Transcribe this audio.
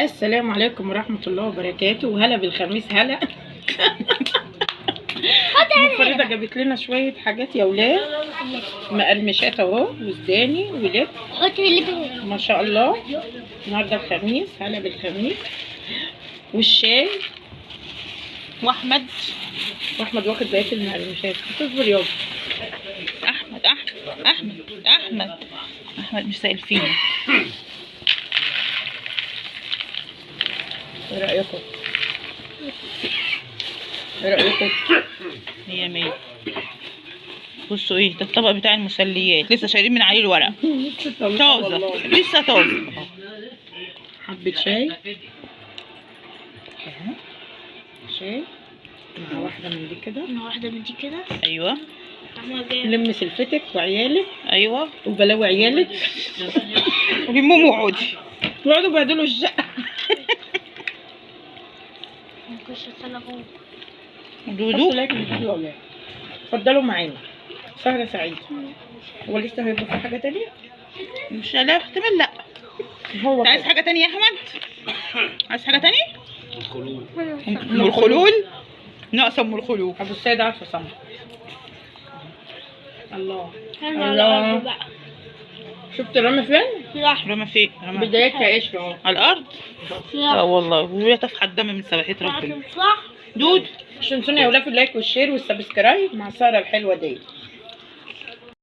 السلام عليكم ورحمة الله وبركاته، وهلا بالخميس. هلا فريدة جابت لنا شوية حاجات يا ولاد، مقرمشات اهو، وزداني ولب ما شاء الله. النهارده الخميس، هلا بالخميس. والشاي، واحمد واخد بقية المقرمشات. تصبر يابا. احمد مش سائل فينا. ايه رأيكم؟ مية. بصوا ايه ده، الطبق بتاع المسليات لسه شايلين من عليه الورق. لسه طازه. حبة شاي مع واحدة من دي كده. ايوه. لم سلفتك وعيالك. ايوه. وبلاوي عيالك. ولمهم وقعدي. وقعدوا بهدلوا الشقة. دودو. اتفضلوا معانا. سهرة سعيدة. هو لسه هيبقى في حاجة تانية؟ مش لا احتمال. لا هو عايز حاجة تانية يا أحمد؟ عايز حاجة تانية؟ أم الخلول. ناقصة أم الخلول. أبو السيد عارفة صح. الله. شفت رمى فين؟ رمى فين؟ بدايتها ايش اهو؟ على الأرض؟ اه والله، وهي تفحت دم من سبحت ربنا. دود. مش تنسوني يا ولاد اللايك والشير والسبسكرايب مع سارة الحلوة دي.